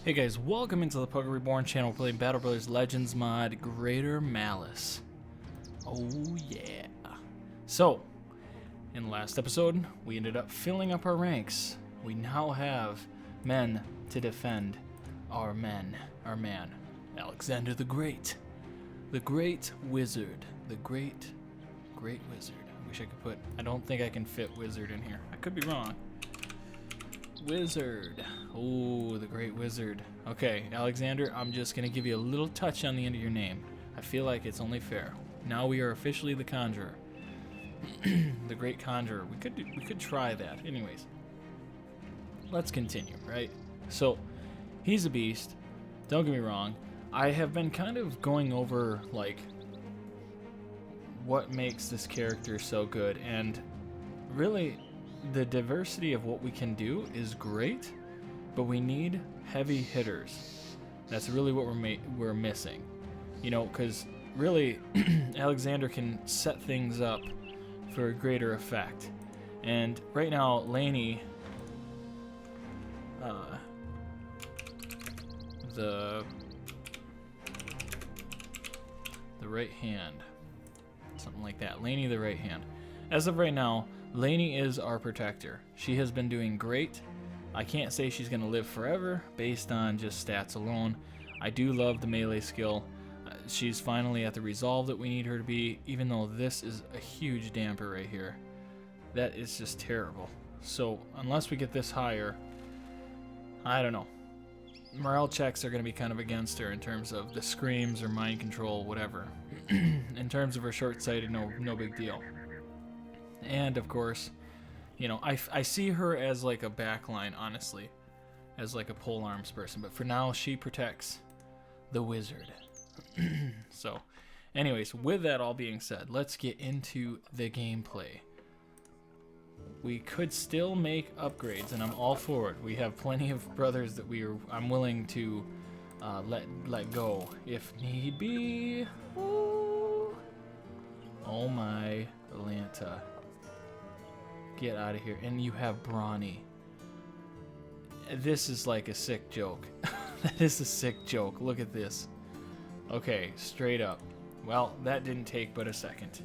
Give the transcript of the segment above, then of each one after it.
Hey guys, welcome into the Pokemon Reborn channel. We're playing Battle Brothers Legends mod Greater Malice. Oh yeah. So, in the last episode, we ended up filling up our ranks. We now have men to defend our man, Alexander the Great. The Great Wizard. The Great Wizard. I wish I could put, I don't think I can fit Wizard in here. I could be wrong. Wizard. Oh, the Great Wizard. Okay, Alexander, I'm just going to give you a little touch on the end of your name. I feel like it's only fair. Now we are officially the Conjurer. The Great Conjurer. We could try that. Anyways, let's continue, right? So, he's a beast. Don't get me wrong. I have been kind of going over, like, what makes this character so good, and really, the diversity of what we can do is great, but we need heavy hitters. That's really what we're missing. You know, because really, Alexander can set things up for a greater effect. And right now, Laney, the right hand, something like that. Laney the right hand. As of right now, Laney is our protector. She has been doing great. I can't say she's going to live forever based on just stats alone. I do love the melee skill. She's finally at the resolve that we need her to be, even though this is a huge damper right here. That is just terrible. So unless we get this higher, I don't know. Morale checks are going to be kind of against her in terms of the screams or mind control, whatever. In terms of her short-sighted, no big deal. And of course, you know, I see her as like a backline, honestly, as like a pole arms person. But for now, she protects the wizard. So, anyways, with that all being said, let's get into the gameplay. We could still make upgrades, and I'm all for it. We have plenty of brothers that I'm willing to let go if need be. Ooh. Oh my Atlanta. Get out of here. And you have Brawny. This is like a sick joke. That is a sick joke. Look at this. Okay, straight up. Well, that didn't take but a second.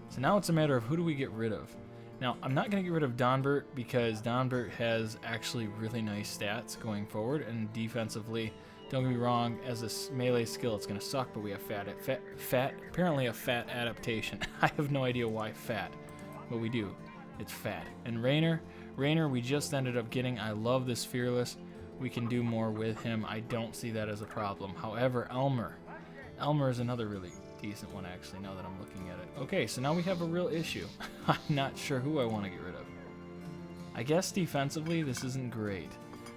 So now it's a matter of who do we get rid of. Now, I'm not going to get rid of Donbert because Donbert has actually really nice stats going forward, and defensively, don't get me wrong, as a melee skill it's going to suck, but we have apparently a fat adaptation. I have no idea why fat, but we do. It's fat. And Rainer, we just ended up getting. I love this Fearless. We can do more with him. I don't see that as a problem. However, Elmer is another really decent one, actually, now that I'm looking at it. Okay, so now we have a real issue. I'm not sure who I want to get rid of. I guess defensively, this isn't great.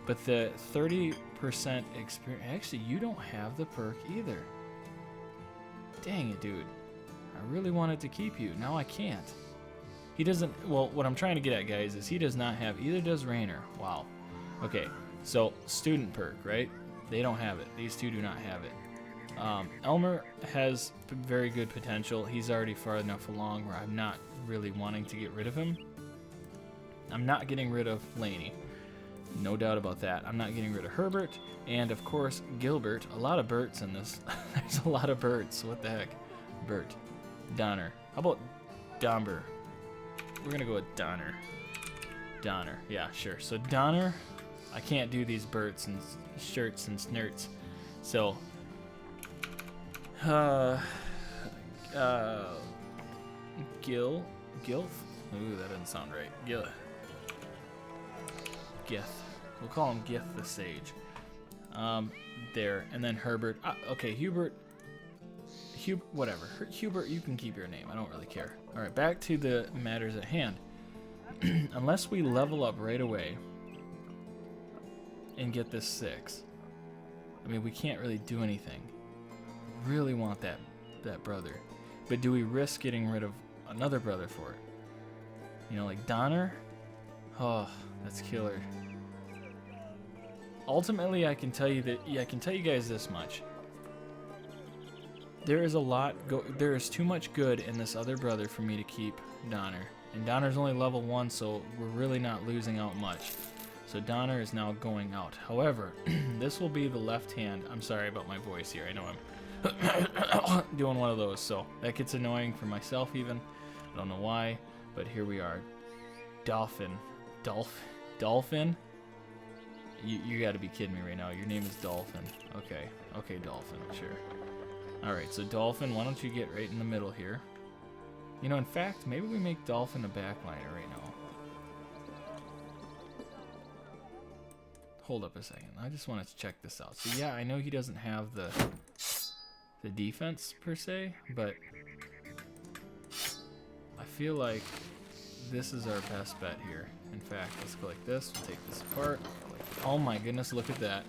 But the 30% experience... Actually, you don't have the perk either. Dang it, dude. I really wanted to keep you. Now I can't. He doesn't... Well, what I'm trying to get at, guys, is he does not have... Either does Rainer. Wow. Okay, so student perk, right? They don't have it. These two do not have it. Elmer has very good potential. He's already far enough along where I'm not really wanting to get rid of him. I'm not getting rid of Laney. No doubt about that. I'm not getting rid of Herbert. And, of course, Gilbert. A lot of Berts in this. There's a lot of Berts. What the heck? Bert. Donner. How about Domber? We're going to go with Donner. Donner. Yeah, sure. So, Donner. I can't do these Berts and shirts and snirts. So... Gilf? Ooh, that doesn't sound right. Gith. We'll call him Gith the Sage. There. And then Herbert. Okay, Hubert, whatever. Hubert, you can keep your name. I don't really care. Alright, back to the matters at hand. Unless we level up right away and get this 6, I mean, we can't really do anything. Really want that brother, but do we risk getting rid of another brother for it? You know, like Donner. Oh, that's killer. Ultimately, I can tell you guys this much. There is there is too much good in this other brother for me to keep Donner, and Donner's only level 1, so we're really not losing out much. So Donner is now going out. However, this will be the left hand. I'm sorry about my voice here. I know I'm doing one of those, so that gets annoying for myself even. I don't know why, but here we are. Dolphin. Dolphin? You gotta be kidding me right now. Your name is Dolphin. Okay. Okay, Dolphin, sure. Alright, so Dolphin, why don't you get right in the middle here? You know, in fact, maybe we make Dolphin a backliner right now. Hold up a second. I just wanted to check this out. So yeah, I know he doesn't have the defense per se, but I feel like this is our best bet here. In fact, let's go like this. We'll take this apart. Oh my goodness, look at that.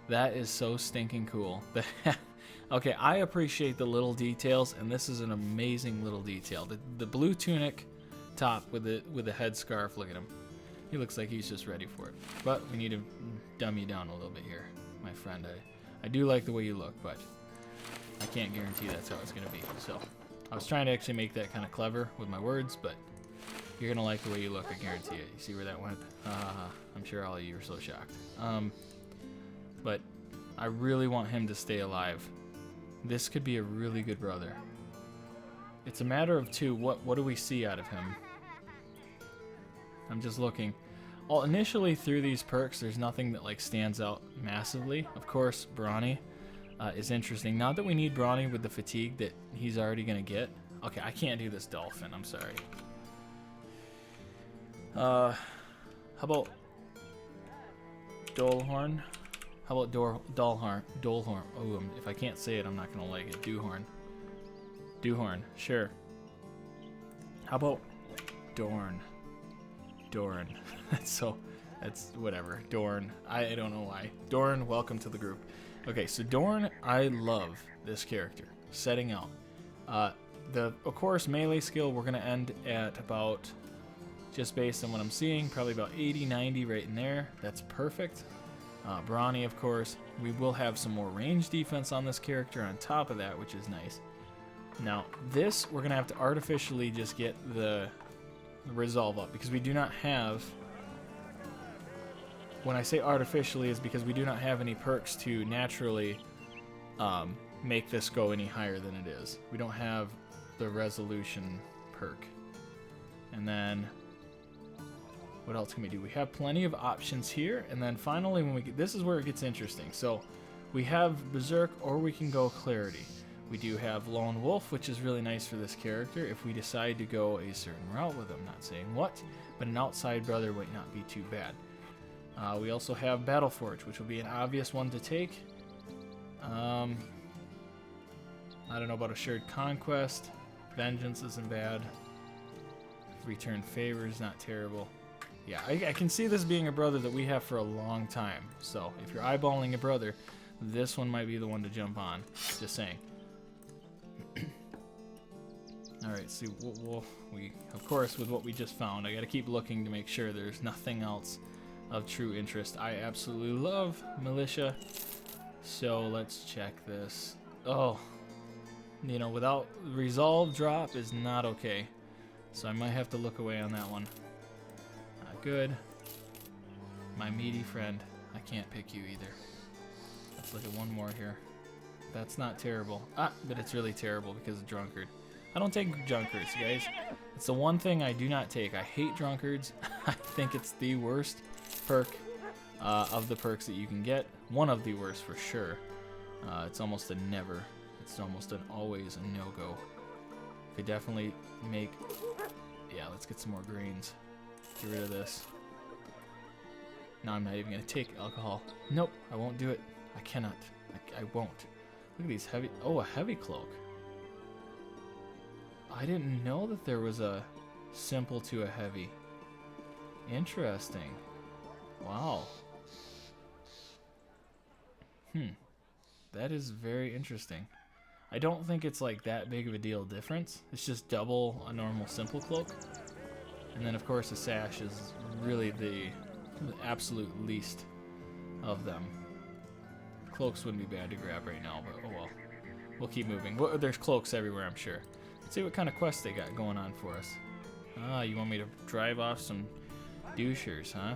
That is so stinking cool. Okay, I appreciate the little details, and this is an amazing little detail. The blue tunic top with the headscarf. Look at him. He looks like he's just ready for it. But we need to dumb you down a little bit here, my friend. I do like the way you look, but I can't guarantee that's how it's going to be. So I was trying to actually make that kind of clever with my words, but you're going to like the way you look, I guarantee it. You see where that went? I'm sure all of you are so shocked. But I really want him to stay alive. This could be a really good brother. It's a matter of two. What do we see out of him? I'm just looking. Well, initially through these perks, there's nothing that like stands out massively. Of course, Brawny is interesting. Not that we need Brawny with the fatigue that he's already gonna get. Okay, I can't do this Dolphin. I'm sorry. How about Dolhorn? How about Dolhorn? Dolhorn. Oh, if I can't say it, I'm not gonna like it. Dewhorn. Dewhorn. Sure. How about Dorn? Dorn. That's whatever. Dorn. I don't know why. Dorn, welcome to the group. Okay, so Dorn, I love this character. Setting out. Of course, melee skill, we're going to end at about, just based on what I'm seeing, probably about 80, 90 right in there. That's perfect. Brawny, of course. We will have some more range defense on this character on top of that, which is nice. Now, this, we're going to have to artificially just get the resolve up, because we do not have, when I say artificially, is because we do not have any perks to naturally make this go any higher than it is. We don't have the resolution perk. And then what else can we do? We have plenty of options here, and then finally when we get, this is where it gets interesting. So we have Berserk, or we can go Clarity. We do have Lone Wolf, which is really nice for this character if we decide to go a certain route with him. Not saying what, but an outside brother might not be too bad. We also have Battleforge, which will be an obvious one to take. I don't know about Assured Conquest. Vengeance isn't bad. Return Favor is not terrible. Yeah, I can see this being a brother that we have for a long time. So if you're eyeballing a brother, this one might be the one to jump on. Just saying. Alright, see, we of course, with what we just found, I gotta keep looking to make sure there's nothing else of true interest. I absolutely love Militia, so let's check this. Oh, you know, without Resolve drop is not okay, so I might have to look away on that one. Not good. My meaty friend, I can't pick you either. Let's look at one more here. That's not terrible. But it's really terrible because of Drunkard. I don't take drunkards, guys. It's the one thing I do not take. I hate drunkards. I think it's the worst perk of the perks that you can get. One of the worst for sure. It's almost a never. It's almost an always a no-go. Could definitely make... Yeah, let's get some more greens. Get rid of this. No, I'm not even going to take alcohol. Nope, I won't do it. I cannot. I won't. Look at these heavy... Oh, a heavy cloak. I didn't know that there was a simple to a heavy. Interesting. Wow. That is very interesting. I don't think it's like that big of a deal difference. It's just double a normal simple cloak. And then of course a sash is really the absolute least of them. Cloaks wouldn't be bad to grab right now, but oh well. We'll keep moving. There's cloaks everywhere, I'm sure. Let's see what kind of quests they got going on for us. Ah, you want me to drive off some douchers, huh?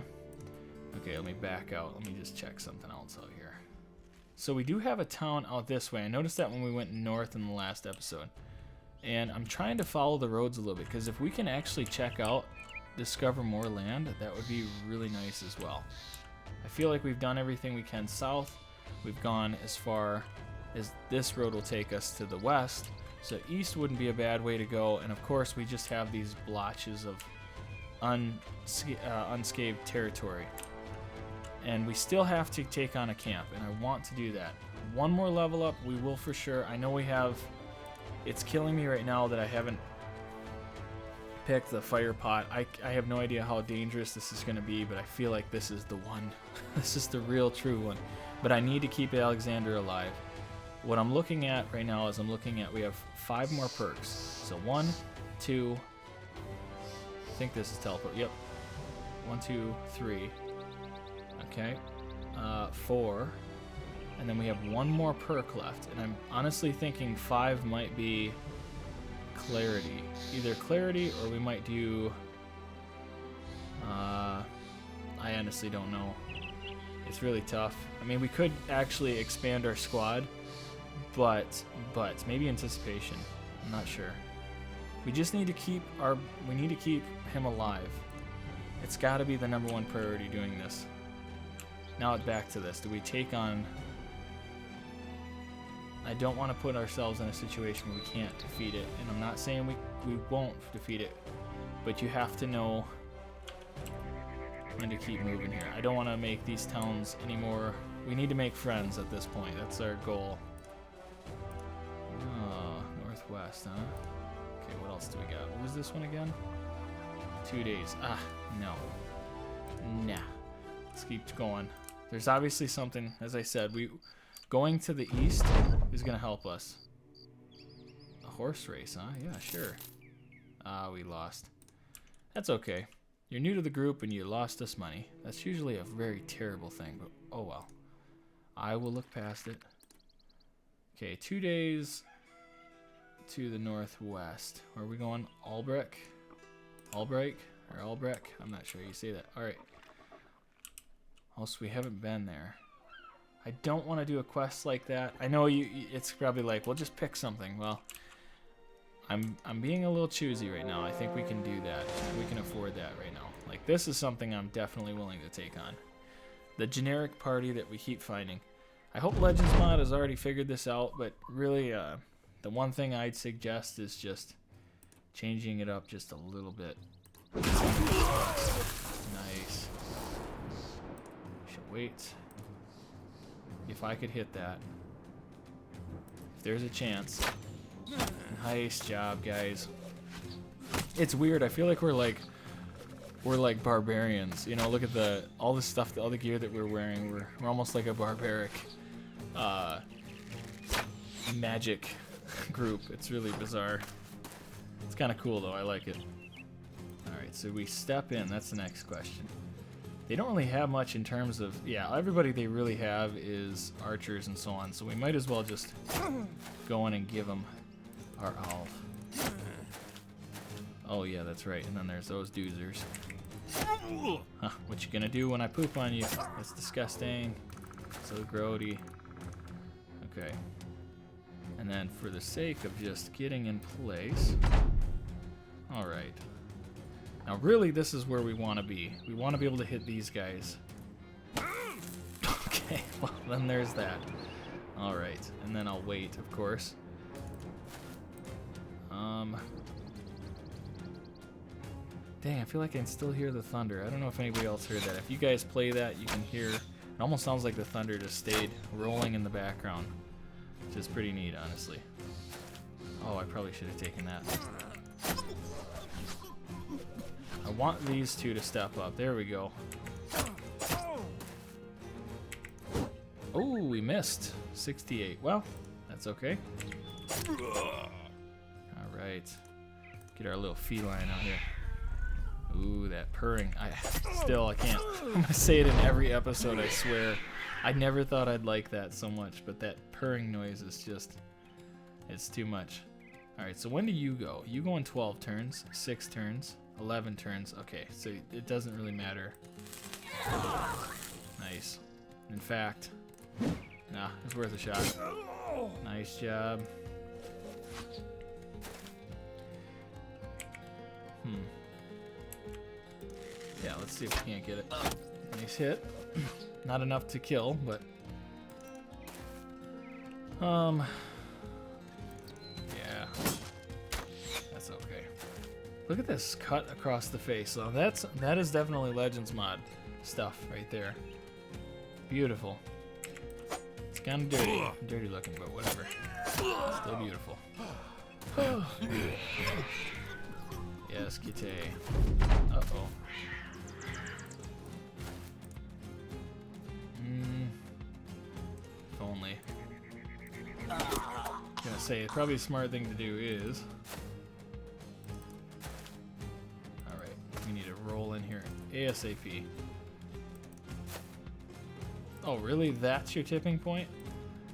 Okay, let me back out. Let me just check something else out here. So we do have a town out this way. I noticed that when we went north in the last episode. And I'm trying to follow the roads a little bit, because if we can actually check out, discover more land, that would be really nice as well. I feel like we've done everything we can south. We've gone as far as this road will take us to the west. So east wouldn't be a bad way to go. And of course, we just have these blotches of unscathed territory. And we still have to take on a camp, and I want to do that. One more level up, we will for sure. I know we have... It's killing me right now that I haven't picked the fire pot. I have no idea how dangerous this is going to be, but I feel like this is the one. This is the real true one. But I need to keep Alexander alive. What I'm looking at right now is we have 5 more perks. So 1, 2, I think this is teleport. Yep. 1, 2, 3. Okay. 4. And then we have 1 more perk left, and I'm honestly thinking 5 might be clarity. Either clarity, or we might do... I honestly don't know. It's really tough. I mean, we could actually expand our squad, but maybe anticipation. I'm not sure. We just need to keep him alive. It's got to be the #1 priority doing this. Now back to this. Do we take on... I don't want to put ourselves in a situation where we can't defeat it, and I'm not saying we won't defeat it, but you have to know when to keep moving here. I don't want to make these towns anymore. We need to make friends at this point. That's our goal. Oh, northwest, huh? Okay, what else do we got? What was this one again? 2 days. Ah, no. Nah. Let's keep going. There's obviously something, as I said, going to the east is going to help us. A horse race, huh? Yeah, sure. Ah, we lost. That's okay. You're new to the group and you lost us money. That's usually a very terrible thing, but oh well. I will look past it. Okay, 2 days to the northwest. Where are we going? Albrecht? Albrecht? Or Albrecht? I'm not sure how you say that. Alright. Also, we haven't been there. I don't want to do a quest like that. I know it's probably like, well, just pick something. Well, I'm being a little choosy right now. I think we can do that. We can afford that right now. Like, this is something I'm definitely willing to take on. The generic party that we keep finding. I hope Legends Mod has already figured this out, but really, the one thing I'd suggest is just changing it up just a little bit. Nice. Should wait. If I could hit that. If there's a chance. Nice job, guys. It's weird. I feel like we're like barbarians. You know, look at all the stuff, all the gear that we're wearing. We're almost like a barbaric magic group. It's really bizarre. It's kind of cool though. I like it. All right, so we step in. That's the next question. They don't really have much in terms of, yeah, everybody they really have is archers and so on, so we might as well just go in and give them our all. Oh yeah, that's right, and then there's those doozers. Huh, what you gonna do when I poop on you? That's disgusting. So grody. Okay. And then for the sake of just getting in place, alright. Now, really, this is where we want to be. We want to be able to hit these guys. Okay, well, then there's that. All right, and then I'll wait, of course. Dang, I feel like I can still hear the thunder. I don't know if anybody else heard that. If you guys play that, you can hear... It almost sounds like the thunder just stayed rolling in the background, which is pretty neat, honestly. Oh, I probably should have taken that. I want these two to step up. There we go. Oh, we missed. 68. Well, that's okay. Alright. Get our little feline out here. Ooh, that purring. I can't. I'm going to say it in every episode, I swear. I never thought I'd like that so much, but that purring noise is just... It's too much. Alright, so when do you go? You go in 12 turns, 6 turns. 11 turns. Okay, so it doesn't really matter Nice. In fact, nah, it's worth a shot. Nice job. Yeah, let's see if we can't get it. Nice hit. Not enough to kill, but yeah, that's okay. Look at this cut across the face. So that is definitely Legends mod stuff right there. Beautiful. It's kind of dirty looking, but whatever. Still beautiful. Yes, Kite. Uh-oh. If only. Gonna say, probably a smart thing to do is... Alright, we need to roll in here ASAP. Oh, really? That's your tipping point?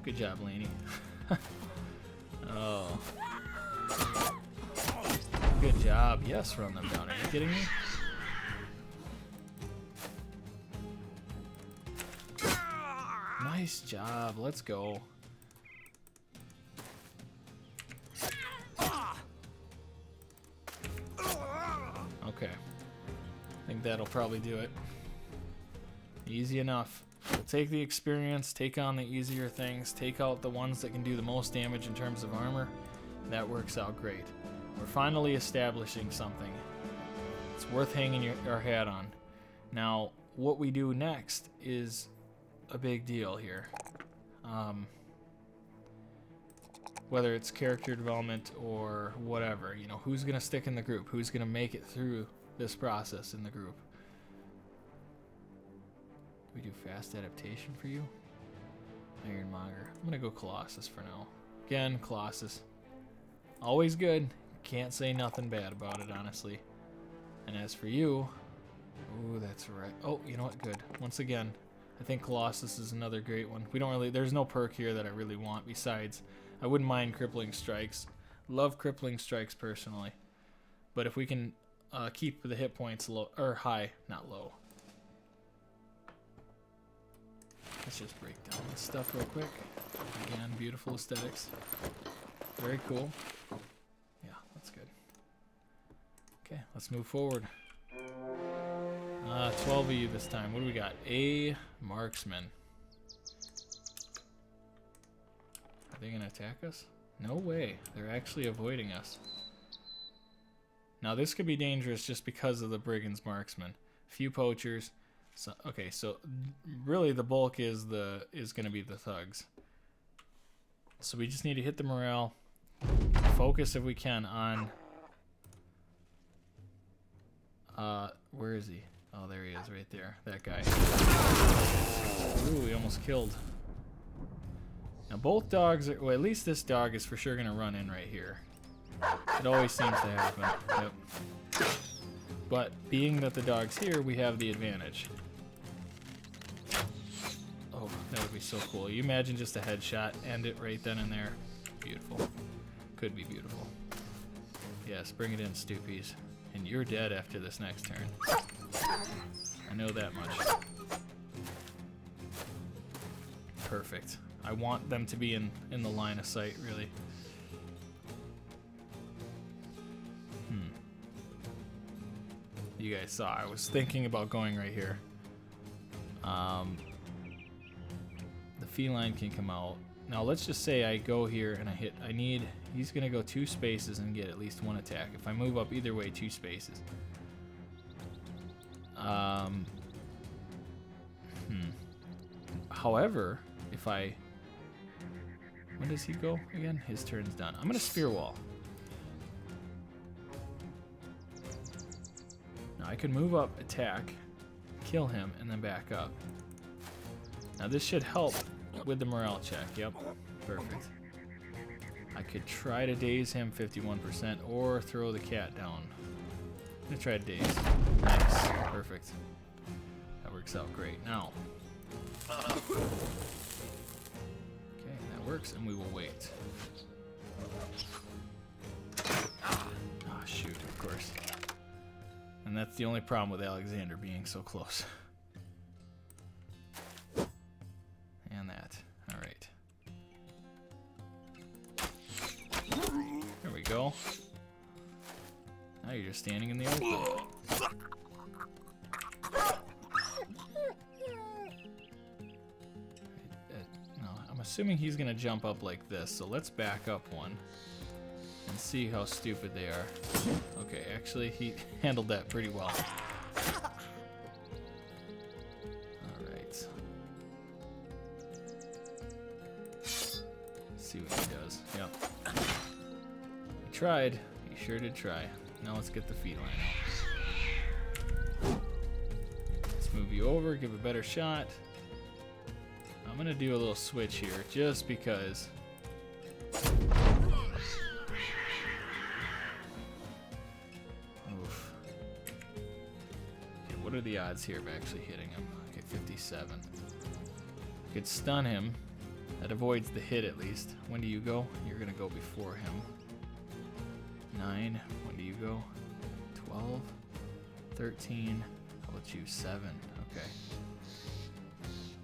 Good job, Laney. Oh. Good job. Yes, run them down. Are you kidding me? Nice job. Let's go. Okay. I think that'll probably do it. Easy enough. We'll take the experience, take on the easier things, take out the ones that can do the most damage in terms of armor. That works out great. We're finally establishing something. It's worth hanging our hat on. Now, what we do next is a big deal here. Whether it's character development or whatever, you know, who's gonna stick in the group? Who's gonna make it through this process in the group? Do we do fast adaptation for you? Ironmonger. I'm gonna go Colossus for now. Again, Colossus. Always good. Can't say nothing bad about it, honestly. And as for you, ooh, that's right. Oh, you know what? Good. Once again, I think Colossus is another great one. We don't really, there's no perk here that I really want besides, I wouldn't mind crippling strikes. Love crippling strikes personally. But if we can keep the hit points low, or high, not low. Let's just break down this stuff real quick. Again, beautiful aesthetics. Very cool. Yeah, that's good. Okay, let's move forward. 12 of you this time. What do we got? A marksman. Are they gonna attack us? No way. They're actually avoiding us. Now this could be dangerous just because of the brigands marksman. Few poachers. So, okay, so really the bulk is gonna be the thugs. So we just need to hit the morale. Focus if we can on where is he? Oh, there he is right there. That guy. Ooh, he almost killed. Now both dogs are, well, at least this dog is for sure gonna run in right here. It always seems to happen. Yep. But being that the dog's here, we have the advantage. Oh, that would be so cool. You imagine just a headshot, end it right then and there. Beautiful. Could be beautiful. Yes, bring it in, Stoopies. And you're dead after this next turn. I know that much. Perfect. I want them to be in the line of sight, really. You guys saw, I was thinking about going right here. The feline can come out. Now let's just say I go here and he's gonna go 2 spaces and get at least 1 attack. If I move up either way 2 spaces. However, if I, when does he go again? His turn's done. I'm gonna spear wall. Now I can move up, attack, kill him, and then back up. Now this should help with the morale check. Yep, perfect. I could try to daze him 51% or throw the cat down. I'm gonna try to daze. Nice, perfect. That works out great. Now, okay, that works, and we will wait. Ah, shoot, of course. And that's the only problem with Alexander being so close. now you're just standing in the open. No, I'm assuming he's gonna jump up like this, so let's back up one and see how stupid they are. Okay, actually he handled that pretty well. Alright. See what he does. Yep. He tried. He sure did try. Now let's get the feline out. Let's move you over, give a better shot. I'm gonna do a little switch here, just because. Oof. Okay, what are the odds here of actually hitting him? Okay, 57. Could stun him. That avoids the hit at least. When do you go? You're gonna go before him. 9. When do you go? 12. 13. How about you? 7. Okay.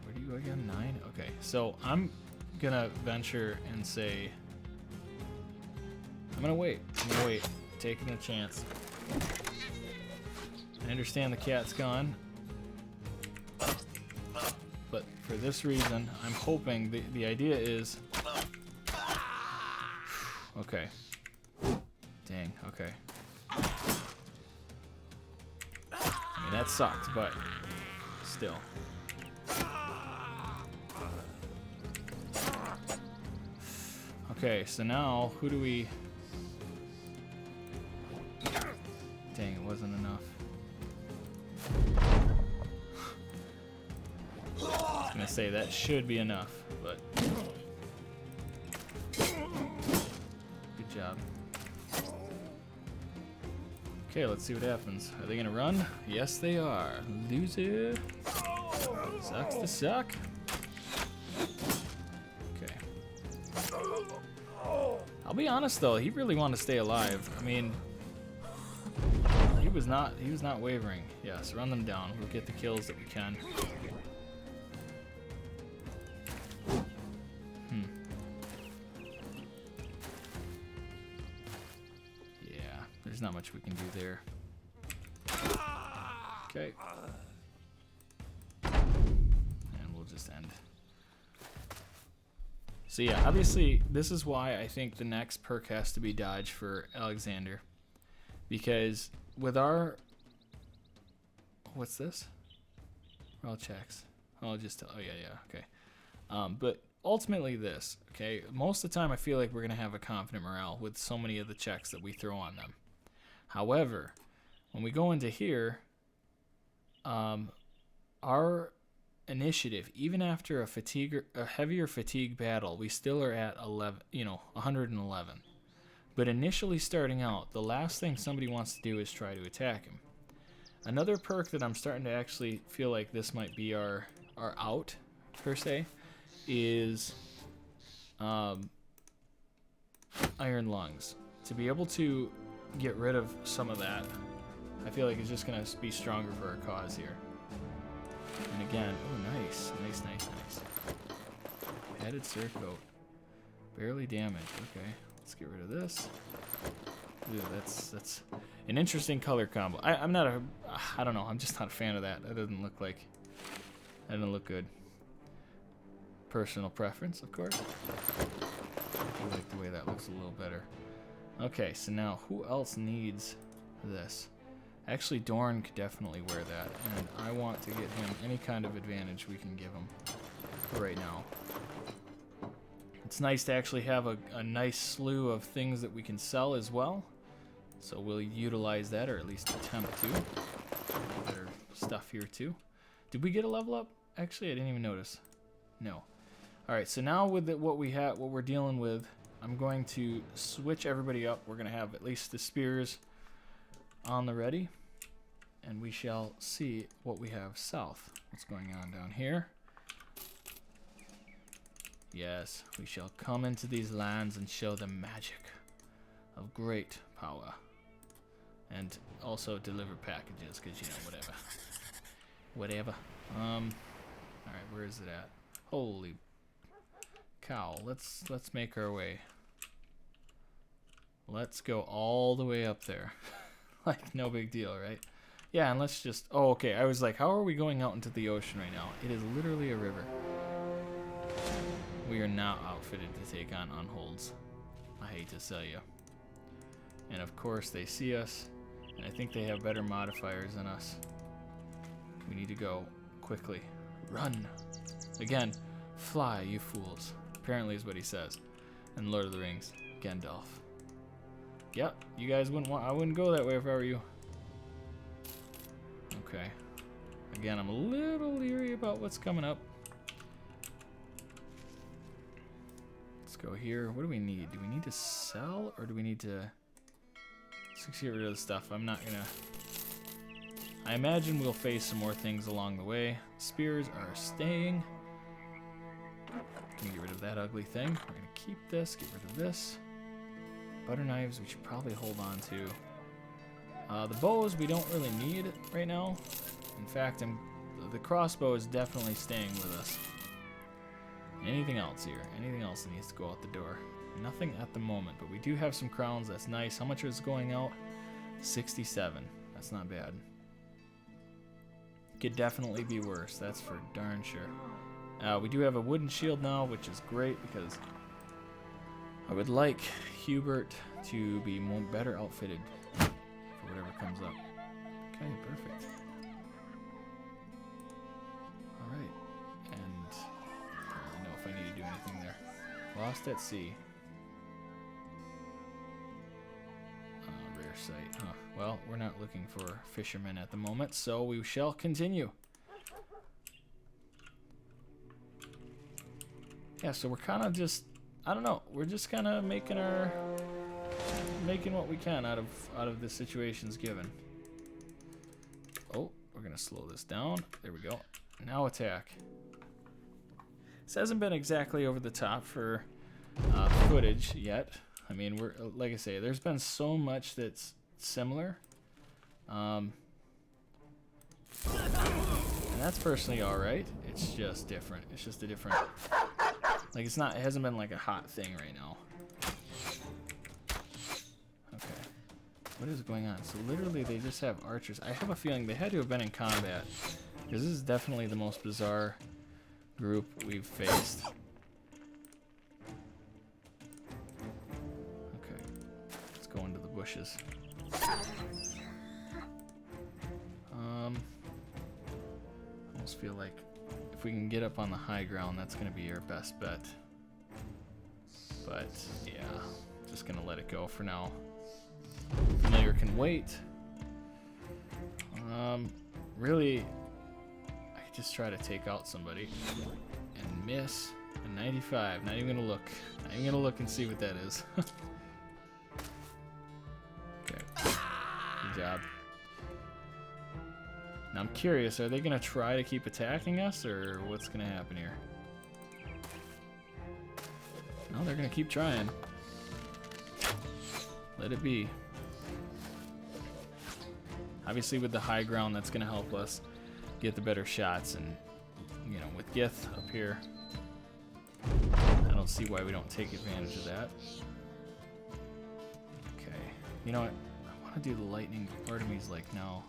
Where do you go again? 9. Okay. So I'm gonna venture and say I'm gonna wait. Taking a chance. I understand the cat's gone. But for this reason, I'm hoping the idea is okay. Dang, okay. I mean, that sucked, but still. Okay, so now, who do we... Dang, it wasn't enough. I was gonna say, that should be enough, but... Good job. Okay, let's see what happens. Are they gonna run? Yes, they are. Loser. Sucks to suck. Okay. I'll be honest though, he really wanted to stay alive. I mean, he was not wavering. Yes, run them down. We'll get the kills that we can. There's not much we can do there. Okay. And we'll just end. So yeah, obviously this is why I think the next perk has to be dodge for Alexander. Because with our... What's this? All checks. Oh, just... Oh, yeah, okay. But ultimately this, okay? Most of the time I feel like we're going to have a confident morale with so many of the checks that we throw on them. However, when we go into here, our initiative, even after a heavier fatigue battle, we still are at 111. But initially starting out, the last thing somebody wants to do is try to attack him. Another perk that I'm starting to actually feel like this might be our out, per se, is Iron Lungs. To be able to get rid of some of that, I feel like it's just going to be stronger for our cause here. And again, oh, nice. Added Surcoat. Barely damaged. Okay, let's get rid of this. Ooh, that's an interesting color combo. I don't know, I'm just not a fan of that. That doesn't look good. Personal preference, of course. I like the way that looks a little better. Okay, so now who else needs this? Actually, Dorn could definitely wear that, and I want to get him any kind of advantage we can give him right now. It's nice to actually have a nice slew of things that we can sell as well, so we'll utilize that, or at least attempt to. Better stuff here too. Did we get a level up? Actually, I didn't even notice. No. All right, so now with what we're dealing with, I'm going to switch everybody up. We're going to have at least the spears on the ready, and we shall see what we have south. What's going on down here? Yes, we shall come into these lands and show the magic of great power, and also deliver packages, because whatever. All right, where is it at? Holy cow! Let's make our way. Let's go all the way up there. Like, no big deal, right? Yeah, and let's just... Oh, okay. I was like, how are we going out into the ocean right now? It is literally a river. We are not outfitted to take on unholds. I hate to tell you. And of course, they see us, and I think they have better modifiers than us. We need to go quickly. Run! Again, fly, you fools. Apparently is what he says. In Lord of the Rings, Gandalf. Yep, you guys wouldn't want... I wouldn't go that way if I were you. Okay. Again, I'm a little leery about what's coming up. Let's go here. What do we need? Do we need to sell, or do we need to... Let's get rid of the stuff. I'm not gonna... I imagine we'll face some more things along the way. Spears are staying. Can we get rid of that ugly thing? We're gonna keep this, get rid of this. Butter knives we should probably hold on to. The bows we don't really need right now. In fact, the crossbow is definitely staying with us. Anything else here? Anything else that needs to go out the door? Nothing at the moment, but we do have some crowns. That's nice. How much is going out? 67. That's not bad. Could definitely be worse. That's for darn sure. We do have a wooden shield now, which is great because I would like Hubert to be better outfitted for whatever comes up. Okay, perfect. Alright. And I don't know if I need to do anything there. Lost at sea. Rare sight, huh? Well, we're not looking for fishermen at the moment, so we shall continue. Yeah, so we're kind of just, I don't know, we're just kind of making what we can out of the situations given. Oh, we're gonna slow this down. There we go. Now attack. This hasn't been exactly over the top for footage yet. I mean, we're like I say, there's been so much that's similar, and that's personally all right. It's just different. It's just a different. Like it's not. It hasn't been like a hot thing right now. Okay, what is going on? So literally, they just have archers. I have a feeling they had to have been in combat because this is definitely the most bizarre group we've faced. Go into the bushes. I almost feel like if we can get up on the high ground, that's going to be our best bet. But yeah, just going to let it go for now. Familiar can wait. Really, I could just try to take out somebody and miss a 95. Not even going to look. Not even going to look and see what that is. Good job. Now I'm curious, are they going to try to keep attacking us, or what's going to happen here? No, they're going to keep trying. Let it be. Obviously with the high ground, that's going to help us get the better shots, and, you know, with Gith up here, I don't see why we don't take advantage of that. Okay. You know what? Do the lightning Artemis like now.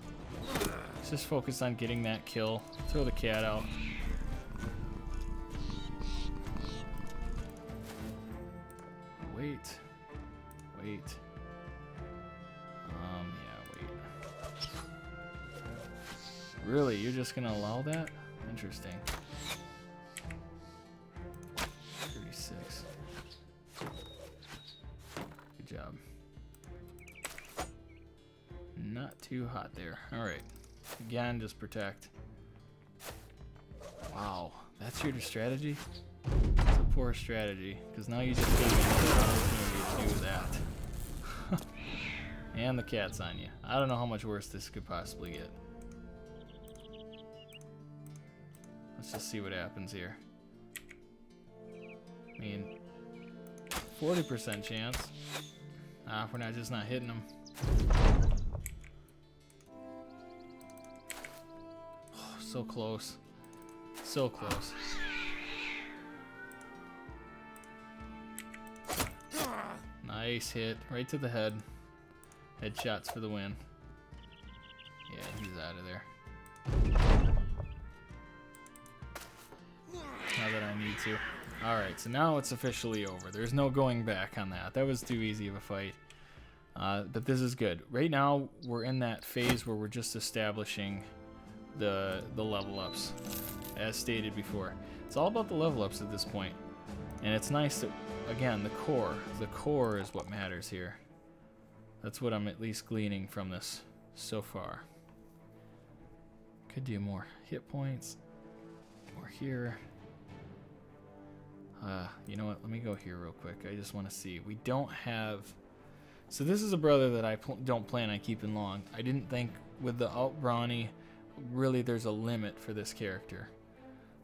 Let's just focus on getting that kill. Throw the cat out. Wait. Wait. Yeah, wait. Really? You're just gonna allow that? Interesting. 36. Good job. Not too hot there. Alright. Again, just protect. Wow. That's your strategy? It's a poor strategy. Because now you just gave me another opportunity to do that. And the cat's on you. I don't know how much worse this could possibly get. Let's just see what happens here. I mean, 40% chance. We're not just not hitting them. So close. So close. Nice hit. Right to the head. Headshots for the win. Yeah, he's out of there. Now that I need to. Alright, so now it's officially over. There's no going back on that. That was too easy of a fight. But this is good. Right now, we're in that phase where we're just establishing the level ups, as stated before. It's all about the level ups at this point. And it's nice that, again, the core is what matters here. That's what I'm at least gleaning from this so far. Could do more hit points. More here. You know what? Let me go here real quick. I just want to see. We don't have... So this is a brother that I don't plan on keeping long. I didn't think with the alt brawny, really there's a limit for this character.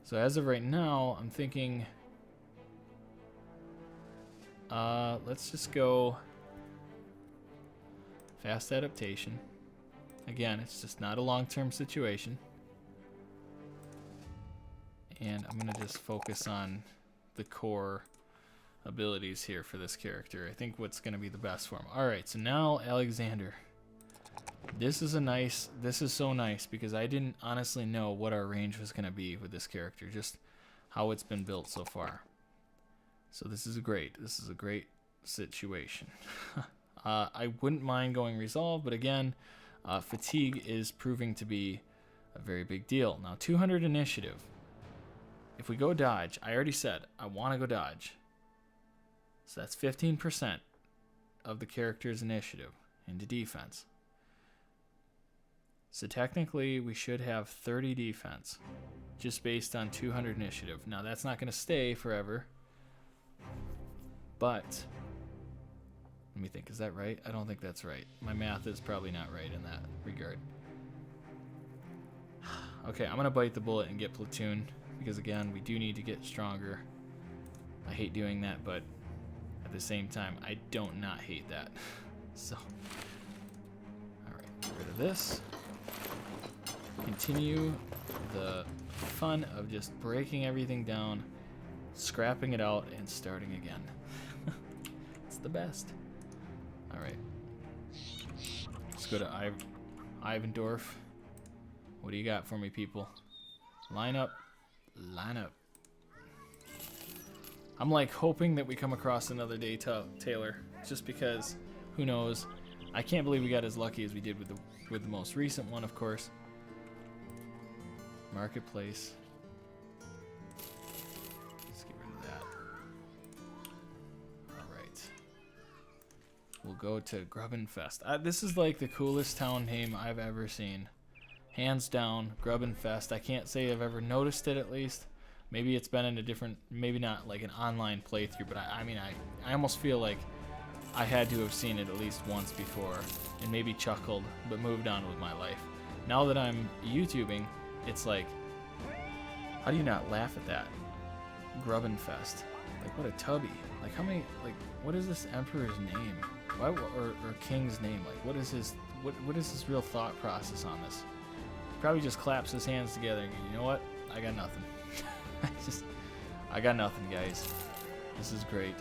So as of right now, I'm thinking... let's just go... Fast adaptation. Again, it's just not a long-term situation. And I'm going to just focus on the core abilities here for this character. I think what's going to be the best for him. Alright, so now Alexander. This is so nice because I didn't honestly know what our range was going to be with this character. Just how it's been built so far. So this is great situation. I wouldn't mind going resolve, but again, fatigue is proving to be a very big deal. Now 200 initiative. If we go dodge, I already said I want to go dodge. So that's 15% of the character's initiative into defense. So technically we should have 30 defense just based on 200 initiative. Now that's not going to stay forever. But let me think, is that right? I don't think that's right. My math is probably not right in that regard. Okay, I'm going to bite the bullet and get platoon. Because again, we do need to get stronger. I hate doing that, but at the same time, I don't not hate that. So, alright, get rid of this. Continue the fun of just breaking everything down, scrapping it out, and starting again. It's the best. Alright. Let's go to Ivendorf. What do you got for me, people? Line up. Line up. I'm like hoping that we come across another day Taylor, just because who knows. I can't believe we got as lucky as we did with the most recent one, of course. Marketplace. Let's get rid of that. Alright. We'll go to Grubenfest. This is like the coolest town name I've ever seen. Hands down, Grubenfest. I can't say I've ever noticed it, at least. Maybe it's been in a different, maybe not like an online playthrough, but I mean, I almost feel like I had to have seen it at least once before and maybe chuckled, but moved on with my life. Now that I'm YouTubing, it's like, how do you not laugh at that? Grubenfest. Like, what a tubby. Like, how many, like, what is this emperor's name? Why, or king's name? Like, what is his real thought process on this? Probably just claps his hands together and you know what? I got nothing. I got nothing, guys. This is great.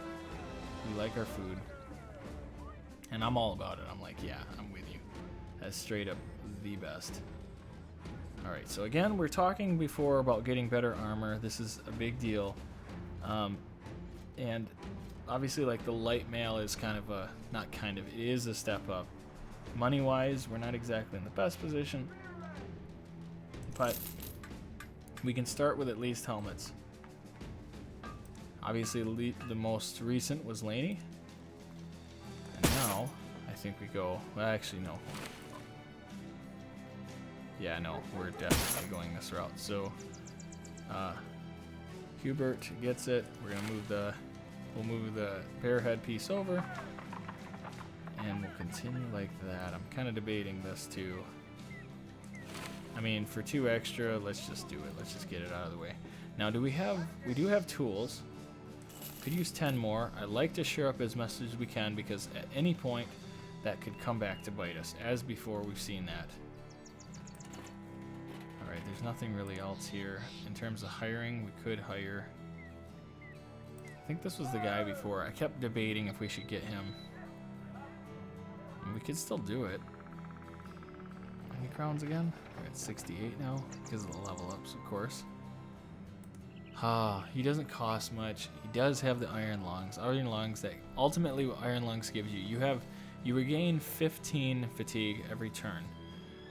We like our food. And I'm all about it. I'm like, yeah, I'm with you. That's straight up the best. Alright, so again, we're talking before about getting better armor. This is a big deal. And obviously, like, the light mail is kind of a, not kind of, it is a step up. Money-wise, we're not exactly in the best position. But we can start with at least helmets. Obviously, the most recent was Laney. And now, I think we go... Well, actually, no. Yeah, no, we're definitely going this route. So, Hubert gets it. We're gonna move the... We'll move the bear head piece over. And we'll continue like that. I'm kind of debating this, too. I mean, for 2 extra, let's just do it. Let's just get it out of the way. Now, we do have tools. Could use 10 more. I'd like to share up as much as we can because at any point, that could come back to bite us. As before, we've seen that. Alright, there's nothing really else here. In terms of hiring, we could hire... I think this was the guy before. I kept debating if we should get him. could still do it. How many crowns again? We're at 68 now because of the level ups, of course. He doesn't cost much. He does have the iron lungs. Iron lungs that ultimately what iron lungs gives you. You regain 15 fatigue every turn.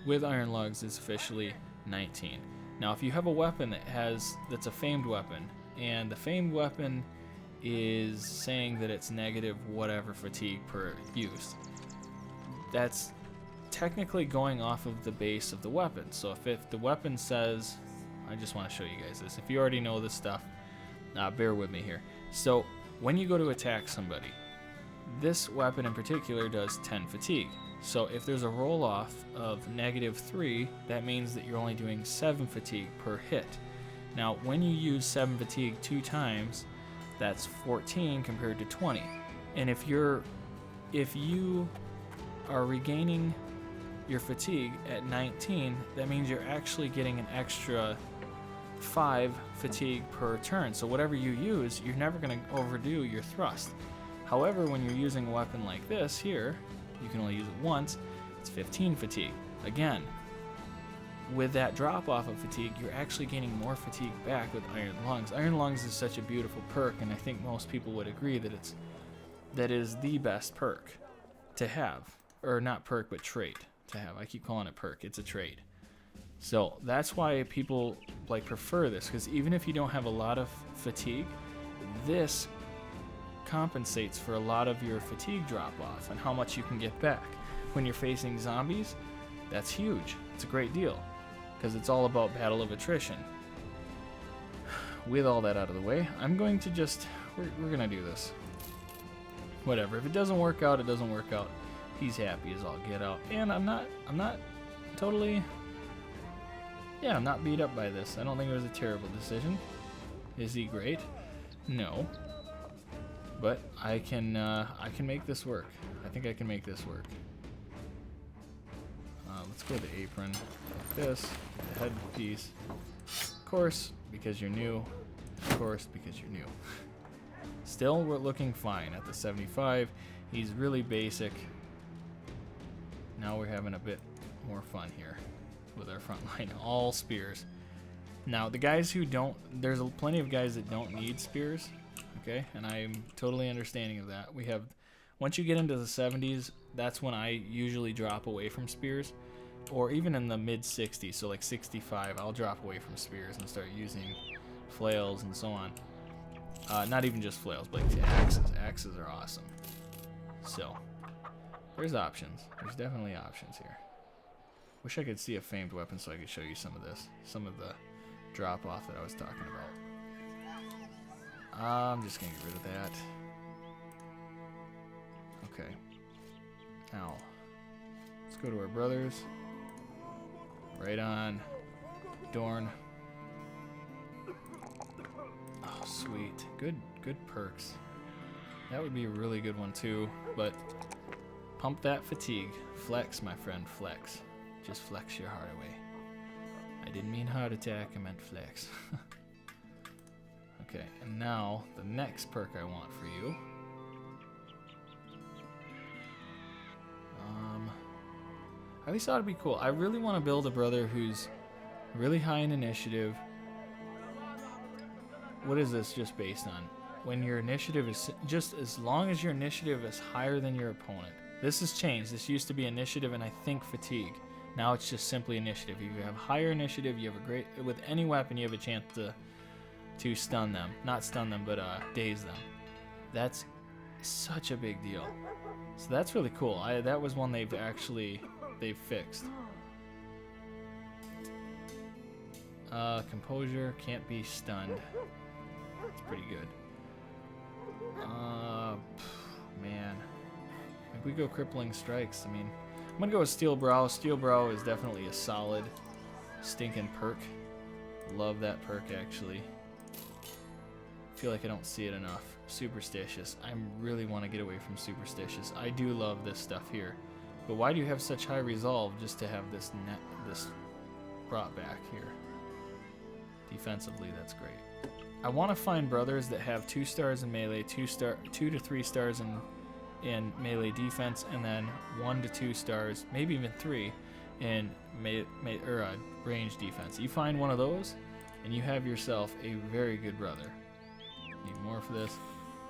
With iron lungs, it's officially 19. Now, if you have a weapon that's a famed weapon, and the famed weapon is saying that it's negative whatever fatigue per use, that's technically going off of the base of the weapon. So if the weapon says, I just want to show you guys this. If you already know this stuff, bear with me here. So when you go to attack somebody, this weapon in particular does 10 fatigue. So if there's a roll off of -3, that means that you're only doing 7 fatigue per hit. Now when you use 7 fatigue 2 times, that's 14 compared to 20. And if you are regaining your fatigue at 19, that means you're actually getting an extra 5 fatigue per turn. So whatever you use, you're never going to overdo your thrust. However, when you're using a weapon like this here, you can only use it once, it's 15 fatigue. Again, with that drop off of fatigue, you're actually gaining more fatigue back with Iron Lungs. Iron Lungs is such a beautiful perk, and I think most people would agree that is the best perk to have. Or not perk, but trait to have. I keep calling it perk. It's a trait. So that's why people prefer this, because even if you don't have a lot of fatigue, this compensates for a lot of your fatigue drop off and how much you can get back. When you're facing zombies, that's huge. It's a great deal, because it's all about battle of attrition. With all that out of the way, I'm going to we're going to do this. Whatever. If it doesn't work out, it doesn't work out. He's happy as all get out. And I'm not totally, I'm not beat up by this. I don't think it was a terrible decision. Is he great? No. But I can make this work. I think I can make this work. Let's go to the apron like this, the headpiece. Of course, because you're new. Of course, because you're new. Still, we're looking fine at the 75. He's really basic. Now we're having a bit more fun here with our front line. All spears. Now, the guys who don't, there's plenty of guys that don't need spears. Okay, and I'm totally understanding of that. Once you get into the 70s, that's when I usually drop away from spears, or even in the mid 60s, so like 65, I'll drop away from spears and start using flails and so on. Not even just flails, but axes. Axes are awesome. So, there's options. There's definitely options here. Wish I could see a famed weapon so I could show you some of this, some of the drop off that I was talking about. I'm just gonna get rid of that. Okay. Now, let's go to our brothers. Right on. Dorn. Oh, sweet. Good perks. That would be a really good one too, but pump that fatigue. Flex, my friend, flex. Just flex your heart away. I didn't mean heart attack, I meant flex. Okay, and now the next perk I want for you. I always thought it'd be cool. I really want to build a brother who's really high in initiative. What is this just based on? When your initiative is just as long as your initiative is higher than your opponent. This has changed. This used to be initiative and I think fatigue. Now it's just simply initiative. If you have higher initiative, you have with any weapon you have a chance to stun them. Not stun them, but daze them. That's such a big deal. So that's really cool. That was one they've fixed. Composure, can't be stunned. It's pretty good. Man. If we go crippling strikes, I mean, I'm gonna go with Steel Brow. Steel Brow is definitely a solid stinking perk. Love that perk actually. Feel like I don't see it enough. Superstitious. I really want to get away from superstitious. I do love this stuff here. But why do you have such high resolve just to have this brought back here? Defensively, that's great. I want to find brothers that have 2 stars in melee, 2 to 3 stars in in melee defense, and then 1 to 2 stars, maybe even 3, in range defense. You find one of those, and you have yourself a very good brother. Need more for this.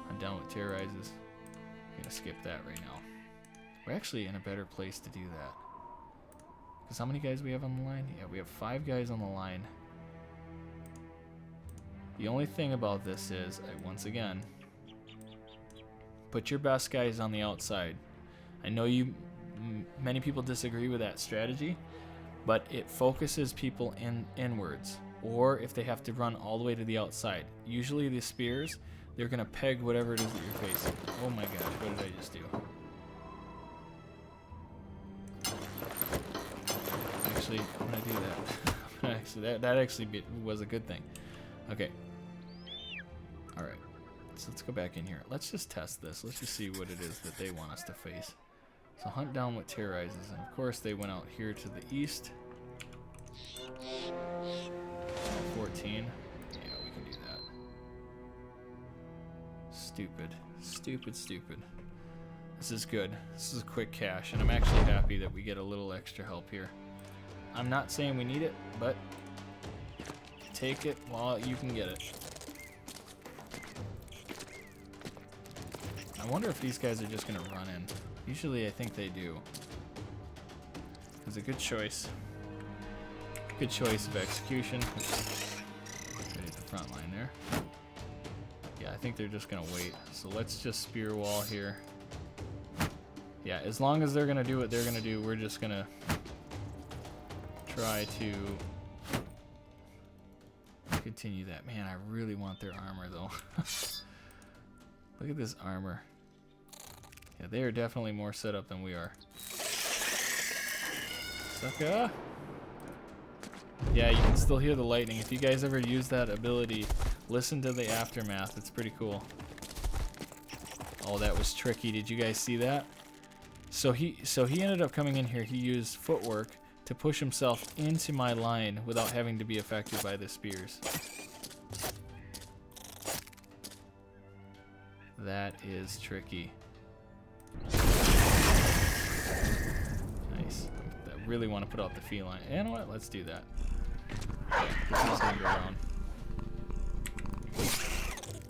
I'm done with terrorizes. I'm gonna skip that right now. We're actually in a better place to do that. Because how many guys we have on the line? Yeah, we have 5 guys on the line. The only thing about this is, once again, put your best guys on the outside. I know many people disagree with that strategy, but it focuses people inwards, or if they have to run all the way to the outside. Usually the spears, they're going to peg whatever it is that you're facing. Oh my gosh, what did I just do? Actually, I'm going to do that. Actually, that actually was a good thing. Okay. Alright. So let's go back in here. Let's just test this. Let's just see what it is that they want us to face. So hunt down what terrorizes, and of course they went out here to the east. 14. Yeah, we can do that. Stupid. Stupid, stupid. This is good. This is a quick cash, and I'm actually happy that we get a little extra help here. I'm not saying we need it, but take it while you can get it. I wonder if these guys are just going to run in. Usually I think they do. It's a good choice. Good choice of execution. Right at the front line there. Yeah, I think they're just going to wait. So let's just spear wall here. Yeah, as long as they're going to do what they're going to do, we're just going to try to continue that. Man, I really want their armor though. Look at this armor. Yeah, they are definitely more set up than we are. Sucker! Yeah, you can still hear the lightning. If you guys ever use that ability, listen to the aftermath. It's pretty cool. Oh, that was tricky. Did you guys see that? So he ended up coming in here. He used footwork to push himself into my line without having to be affected by the spears. That is tricky. Nice. I really want to put out the feline. You know what? Let's do that. This is gonna go around.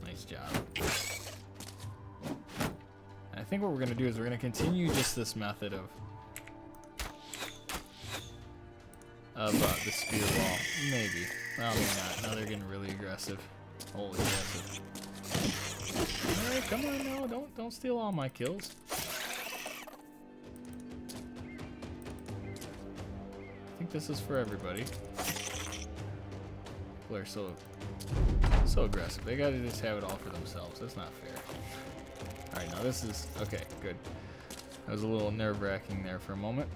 Nice job. And I think what we're gonna do is we're gonna continue just this method of the spear wall. Maybe. Well, maybe not. Now they're getting really aggressive. Holy aggressive. Alright, come on now, don't steal all my kills. I think this is for everybody. People are so aggressive. They gotta just have it all for themselves. That's not fair. Alright, now this is okay, good. That was a little nerve-wracking there for a moment.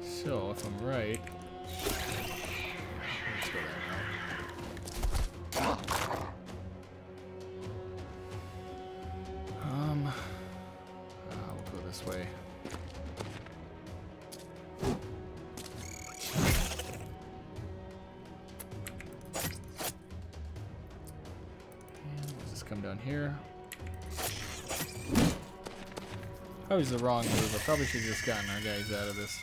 So if I'm right, let's go that route. We'll go this way. And we'll just come down here. Probably the wrong move. I probably should have just gotten our guys out of this.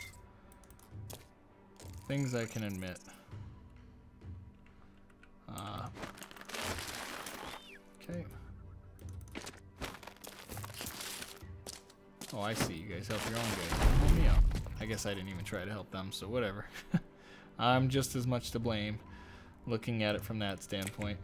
Things I can admit. Okay. Oh, I see. You guys help your own guys. Help me out. I guess I didn't even try to help them, so whatever. I'm just as much to blame, looking at it from that standpoint.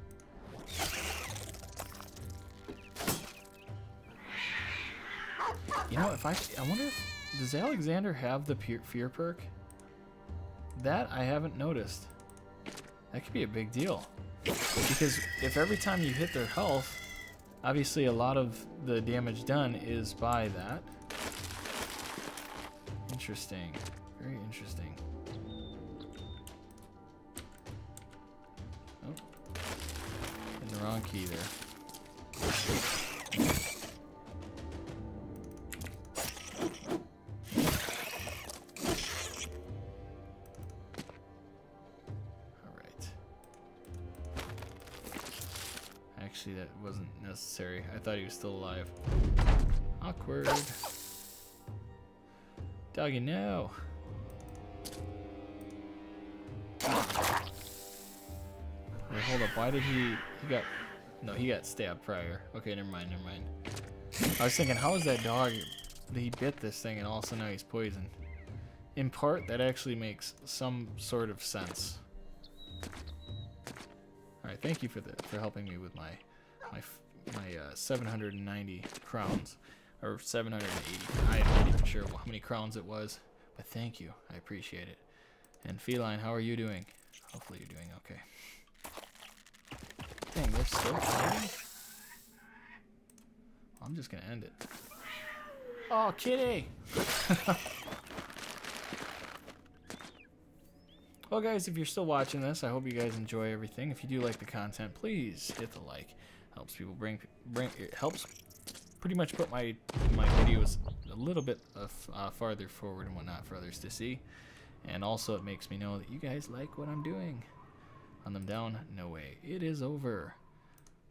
You know, I wonder if, does Alexander have the fear perk? That I haven't noticed. That could be a big deal. Because if every time you hit their health, obviously a lot of the damage done is by that. Interesting. Very interesting. Oh. Hitting the wrong key there. Actually, that wasn't necessary. I thought he was still alive. Awkward. Doggy, no. Wait, hold up. Why did he got... No, he got stabbed prior. Okay, never mind, never mind. I was thinking, how is that dog... He bit this thing and all of a sudden now he's poisoned. In part, that actually makes some sort of sense. Alright, thank you for helping me with my 790 crowns. Or 780. I'm not even sure how many crowns it was. But thank you. I appreciate it. And Feline, how are you doing? Hopefully you're doing okay. Dang, they're still fighting? I'm just gonna end it. Oh, kitty! Well, guys, if you're still watching this, I hope you guys enjoy everything. If you do like the content, please hit the like. Helps people it helps pretty much put my videos a little bit farther forward and whatnot for others to see. And also, it makes me know that you guys like what I'm doing. On them down, no way. It is over.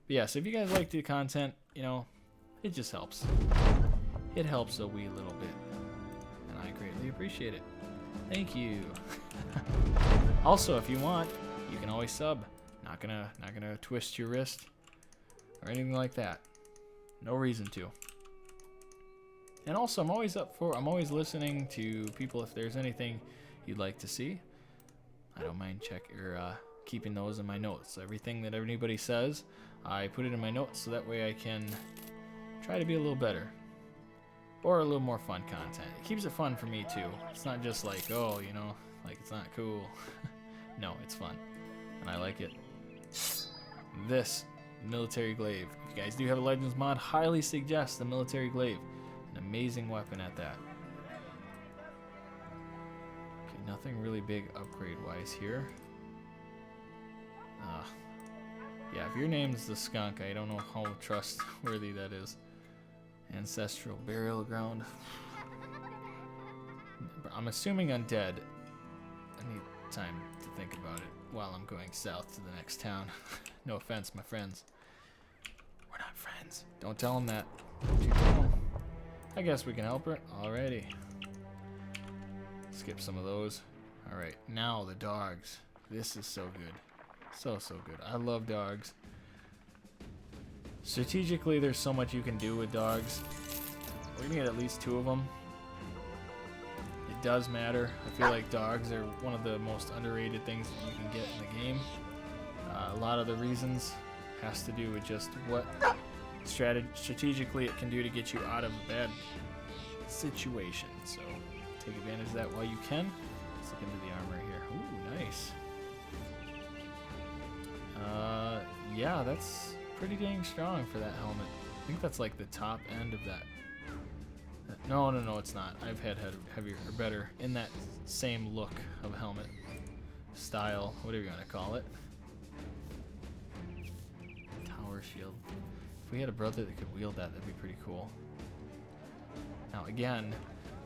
But yeah, so if you guys like the content, you know, it just helps. It helps a wee little bit. And I greatly appreciate it. Thank you. Also, if you want, you can always sub. Not gonna twist your wrist or anything like that. No reason to. And also, I'm always listening to people if there's anything you'd like to see. I don't mind keeping those in my notes. Everything that anybody says, I put it in my notes so that way I can try to be a little better. Or a little more fun content. It keeps it fun for me too. It's not just like, oh, you know, like it's not cool. No, it's fun. And I like it. This military glaive. If you guys do have a Legends mod, highly suggest the military glaive. An amazing weapon at that. Okay, nothing really big upgrade wise here. Yeah, if your name's the skunk, I don't know how trustworthy that is. Ancestral burial ground. I'm assuming undead. I need time to think about it while I'm going south to the next town. No offense, my friends. We're not friends. Don't tell them that. Don't you tell them. I guess we can help her. Alrighty. Skip some of those. Alright, now the dogs. This is so good. So good. I love dogs. Strategically, there's so much you can do with dogs. We're gonna get at least 2 of them. It does matter. I feel like dogs are one of the most underrated things that you can get in the game. A lot of the reasons has to do with just what strategically it can do to get you out of a bad situation. So take advantage of that while you can. Let's look into the armor here. Ooh, nice. Yeah, that's pretty dang strong for that helmet. I think that's like the top end of that. No, it's not. I've had heavier or better in that same look of helmet style, whatever you want to call it. Tower shield. If we had a brother that could wield that, that'd be pretty cool. Now again,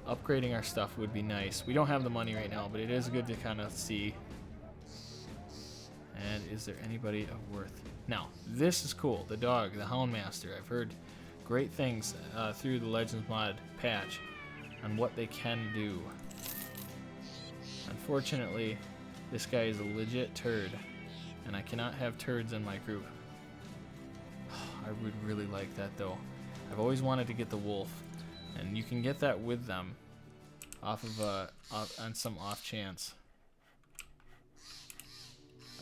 upgrading our stuff would be nice. We don't have the money right now, but it is good to kind of see. And is there anybody of worth? Now, this is cool. The dog, the Houndmaster. I've heard great things through the Legends mod patch on what they can do. Unfortunately, this guy is a legit turd, and I cannot have turds in my group. I would really like that though. I've always wanted to get the wolf, and you can get that with them off of on some off chance.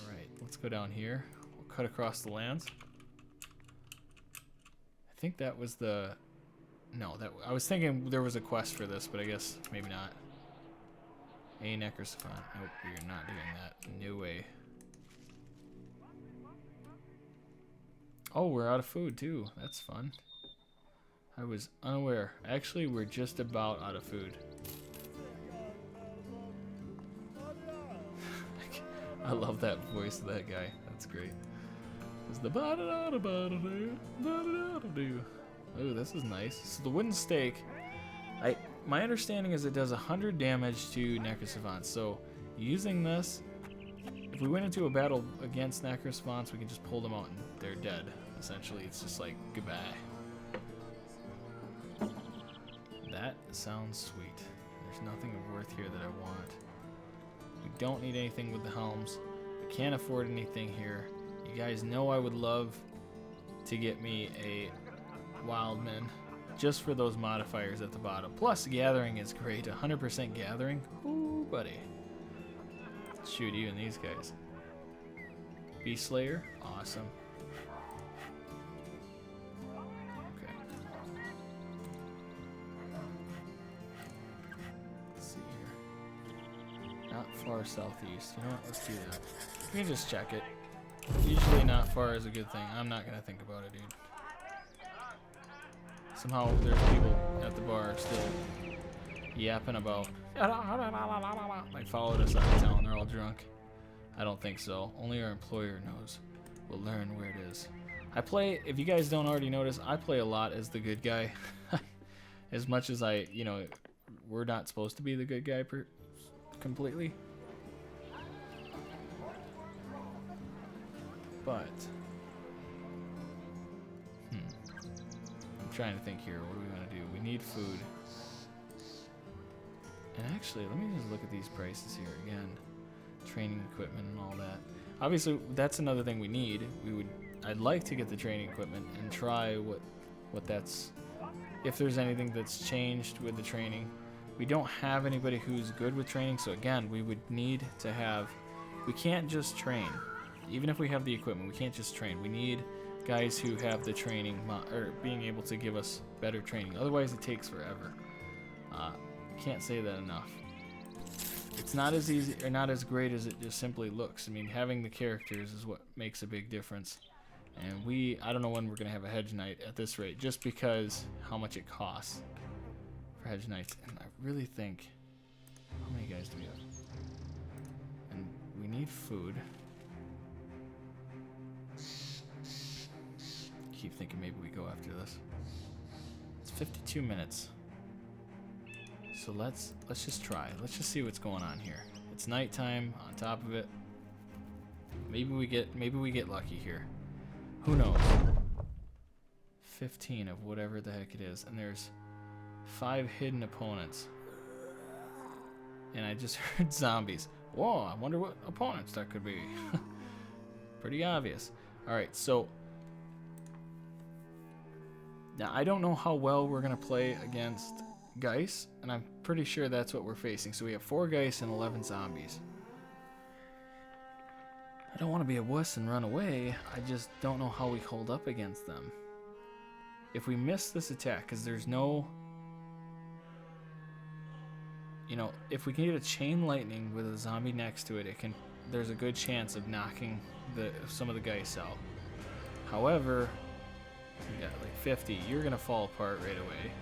All right, let's go down here. We'll cut across the lands. I think that was the... No, I was thinking there was a quest for this, but I guess maybe not. A Necrosaphon. Nope, you're not doing that. No way. Oh, we're out of food too. That's fun. I was unaware. Actually, we're just about out of food. I love that voice of that guy. That's great. It's the oh, this is nice. So the wooden stake, my understanding is it does 100 damage to Necrosaphons. So using this, if we went into a battle against Necrosaphons, we can just pull them out and they're dead. essentially. It's just like, goodbye. That sounds sweet. There's nothing of worth here that I want. We don't need anything with the helms. We can't afford anything here. You guys know I would love to get me a wildman just for those modifiers at the bottom. Plus, gathering is great. 100% gathering. Ooh, buddy. Shoot, even these guys. Beast Slayer. Awesome. Okay. Let's see here. Not far southeast. You know what? Let's do that. We can just check it. Usually not far is a good thing. I'm not going to think about it, dude. Somehow there's people at the bar still yapping about. Like followed us out of town. They're all drunk. I don't think so. Only our employer knows. We'll learn where it is. I play, if you guys don't already notice, I play a lot as the good guy. As much as I, you know, we're not supposed to be the good guy completely. But, I'm trying to think here. What do we want to do? We need food. And actually, let me just look at these prices here again. Training equipment and all that. Obviously, that's another thing we need. I'd like to get the training equipment and try what that's, if there's anything that's changed with the training. We don't have anybody who's good with training, so again, we would need to have, we can't just train. Even if we have the equipment, we can't just train. We need guys who have the training, or being able to give us better training. Otherwise, it takes forever. Can't say that enough. It's not as easy or not as great as it just simply looks. I mean, having the characters is what makes a big difference. And I don't know when we're going to have a hedge night at this rate, just because how much it costs for hedge nights. And I really think, how many guys do we have? And we need food. Keep thinking maybe we go after this. It's 52 minutes. So let's just try. Let's just see what's going on here. It's nighttime on top of it. Maybe we get lucky here. Who knows? 15 of whatever the heck it is, and there's 5 hidden opponents. And I just heard zombies. Whoa, I wonder what opponents that could be. Pretty obvious. Alright, so now I don't know how well we're gonna play against Geist, and I'm pretty sure that's what we're facing. So we have 4 Geist and 11 zombies. I don't want to be a wuss and run away. I just don't know how we hold up against them. If we miss this attack, because there's no, you know, if we can get a chain lightning with a zombie next to it, there's a good chance of knocking some of the Geists out. However, we got like 50. You're gonna fall apart right away.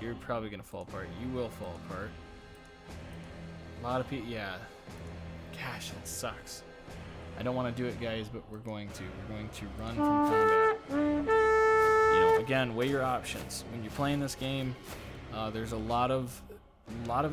You're probably gonna fall apart. You will fall apart. A lot of people, yeah. Gosh, it sucks. I don't want to do it, guys, but we're going to. We're going to run from combat. You know, again, weigh your options. When you're playing this game, there's a lot of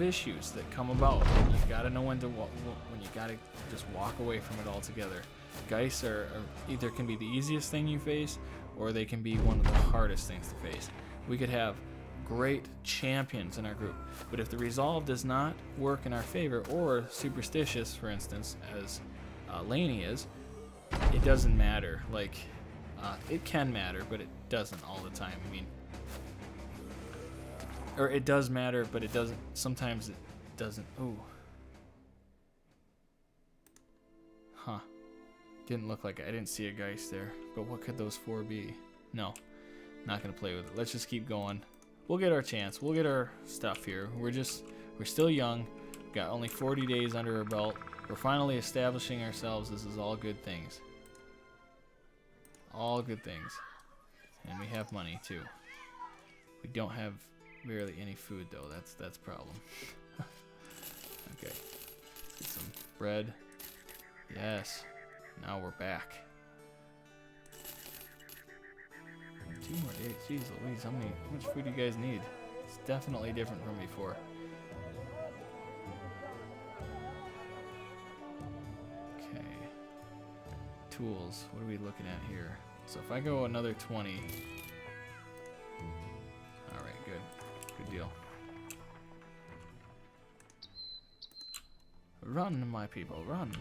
issues that come about. You gotta know when you gotta just walk away from it altogether. Geists are either can be the easiest thing you face, or they can be one of the hardest things to face. We could have great champions in our group, but if the resolve does not work in our favor, or superstitious, for instance, as Laney is, it doesn't matter. Like, it can matter, but it doesn't all the time. I mean, or it does matter, but it doesn't. Sometimes it doesn't. Ooh. Huh. Didn't look like I didn't see a Geist there. But what could those 4 be? No. Not gonna play with it. Let's just keep going. We'll get our chance. We'll get our stuff here. We're still young. Got only 40 days under our belt. We're finally establishing ourselves. This is all good things. All good things. And we have money too. We don't have barely any food though. That's a problem. Okay. Get some bread. Yes. Now we're back. 2 more days. Jeez Louise, how much food do you guys need? It's definitely different from before. Okay. Tools. What do we we looking at here? So if I go another 20. Alright, good. Good deal. Run, my people, run.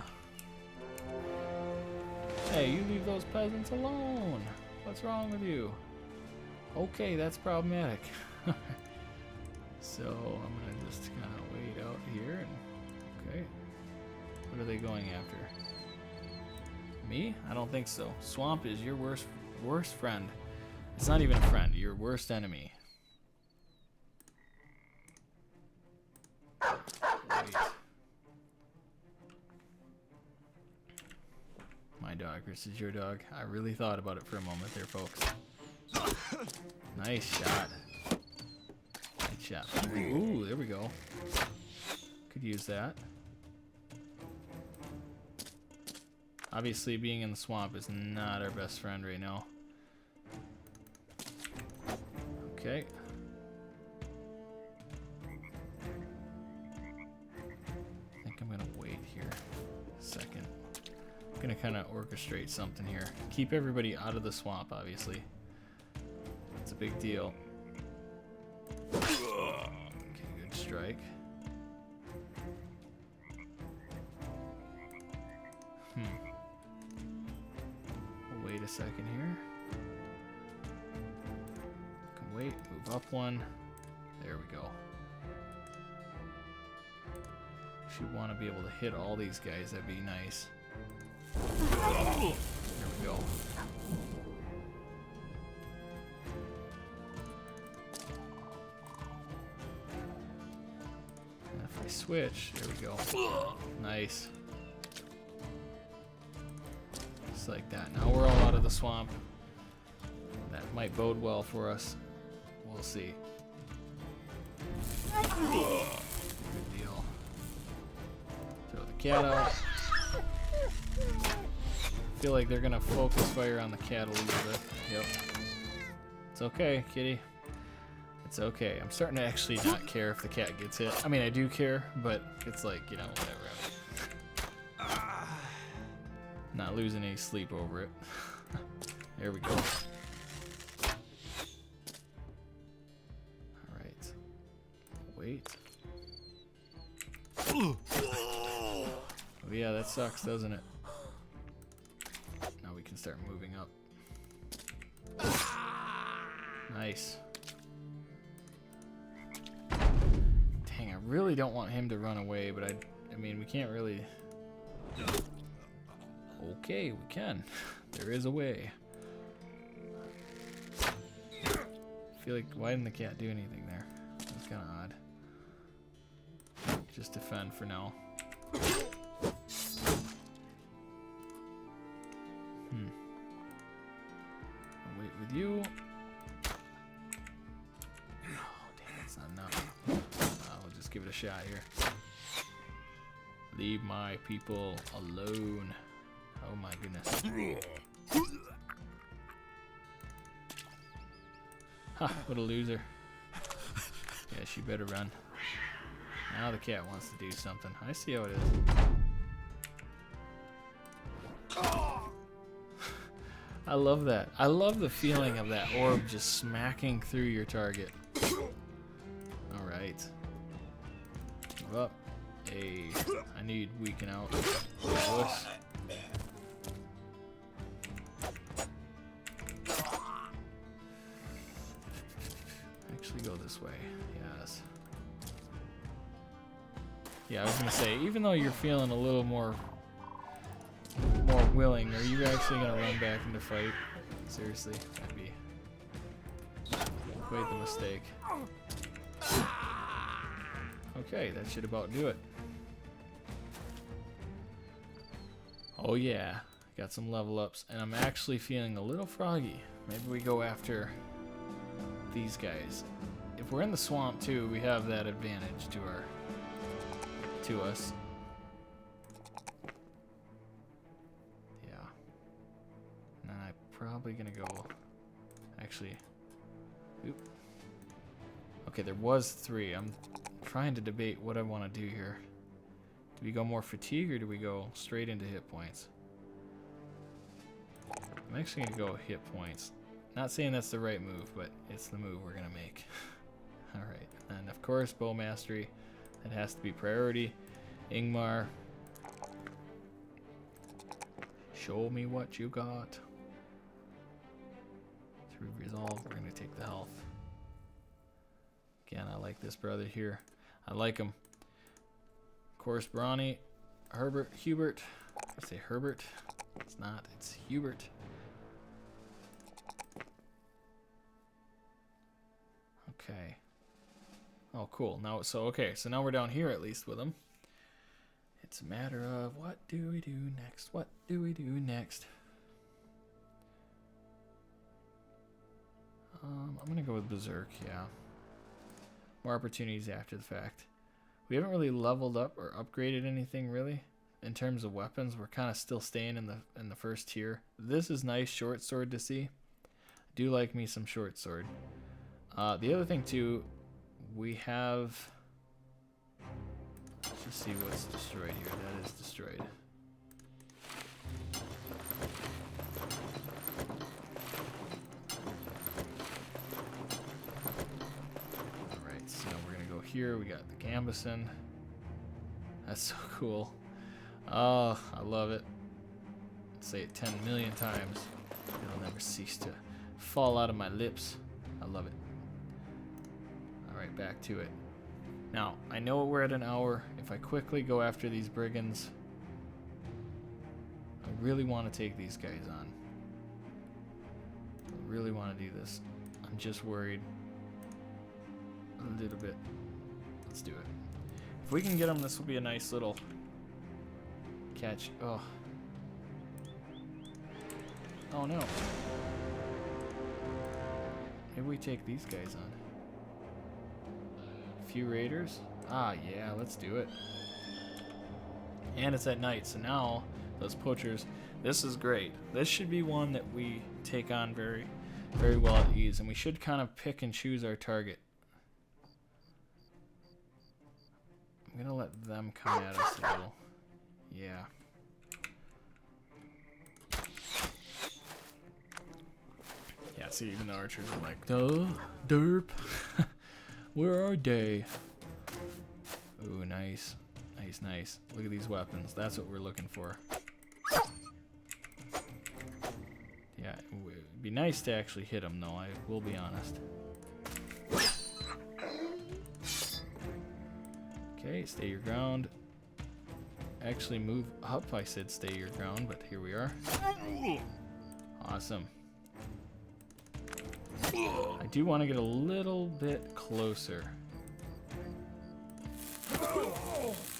Hey, you leave those peasants alone. What's wrong with you? Okay, that's problematic. So I'm gonna just kind of wait out here. And, okay. What are they going after? Me? I don't think so. Swamp is your worst friend. It's not even a friend. Your worst enemy. Wait. My dog versus your dog. I really thought about it for a moment there, folks. Nice shot. Nice shot. Ooh, there we go. Could use that. Obviously, being in the swamp is not our best friend right now. Okay. I think I'm gonna wait here a second. I'm gonna kind of orchestrate something here. Keep everybody out of the swamp, obviously. It's a big deal. Okay, good strike. Wait a second here. Can wait, move up one. There we go. Should want to be able to hit all these guys, that'd be nice. There we go. And if I switch, there we go. Nice. Like that. Now we're all out of the swamp. That might bode well for us. We'll see. Good deal. Throw the cat out. Feel like they're gonna focus fire on the cat a little bit. Yep. It's okay, kitty. It's okay. I'm starting to actually not care if the cat gets hit. I mean, I do care, but it's like, you know, whatever. Not losing any sleep over it. There we go. Alright. Wait. Oh yeah, that sucks, doesn't it? Now we can start moving up. Nice. Dang, I really don't want him to run away, but I mean, we can't really... Okay, we can. There is a way. I feel like, why didn't the cat do anything there? That's kind of odd. Just defend for now. I'll wait with you. Oh, dang, that's not enough. We'll just give it a shot here. Leave my people alone. Oh my goodness. Ha, what a loser. Yeah, she better run. Now the cat wants to do something. I see how it is. I love that. I love the feeling of that orb just smacking through your target. Alright. Move up. Hey, I need weaken out. Push. Go this way, yes. Yeah, I was gonna say, even though you're feeling a little more willing, are you actually gonna run back into fight? Seriously, that'd be quite the mistake. Okay, that should about do it. Oh yeah, got some level ups, and I'm actually feeling a little froggy. Maybe we go after these guys. If we're in the swamp too, we have that advantage to us. Yeah. And then I'm probably gonna go. Actually, oop. Okay, there was 3. I'm trying to debate what I want to do here. Do we go more fatigue or do we go straight into hit points? I'm actually going to go hit points. Not saying that's the right move, but it's the move we're going to make. Alright, and of course, bow mastery. That has to be priority. Ingmar. Show me what you got. Through resolve, we're going to take the health. Again, I like this brother here. I like him. Of course, Brawny. Hubert. I say Herbert. It's not, it's Hubert. Okay. Oh, cool. Now, so now we're down here at least with him. It's a matter of what do we do next? What do we do next? I'm gonna go with Berserk, yeah. More opportunities after the fact. We haven't really leveled up or upgraded anything really. In terms of weapons, we're kind of still staying in the first tier. This is nice short sword to see. I do like me some short sword. The other thing too, we have. Let's just see what's destroyed here. That is destroyed. Alright, so we're gonna go here. We got the Gambison. That's so cool. Oh, I love it. Say it 10 million times. It'll never cease to fall out of my lips. I love it. Alright, back to it. Now, I know we're at an hour. If I quickly go after these brigands, I really want to take these guys on. I really want to do this. I'm just worried a little bit. Let's do it. If we can get them, this will be a nice little catch. Oh. Oh no. Maybe we take these guys on. A few raiders? Ah, yeah, let's do it. And it's at night, so now those poachers, this is great. This should be one that we take on very, very well at ease, and we should kind of pick and choose our target. I'm gonna let them come at us a little. Yeah. Yeah, see, even the archers are like, duh, derp. Where are they? Ooh, nice. Nice, nice. Look at these weapons. That's what we're looking for. Yeah, it would be nice to actually hit them, though. I will be honest. Okay, stay your ground. Actually move up. I said stay your ground, but here we are. Awesome. I do want to get a little bit closer.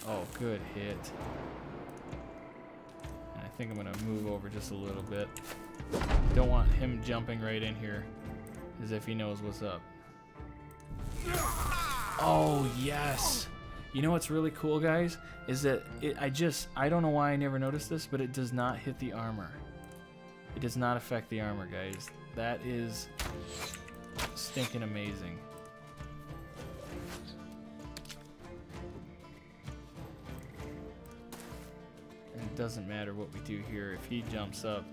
Oh, good hit. And I think I'm going to move over just a little bit. Don't want him jumping right in here as if he knows what's up. Oh, yes! You know what's really cool, guys? Is that I don't know why I never noticed this, but it does not hit the armor. It does not affect the armor, guys. That is stinking amazing. And it doesn't matter what we do here. If he jumps up,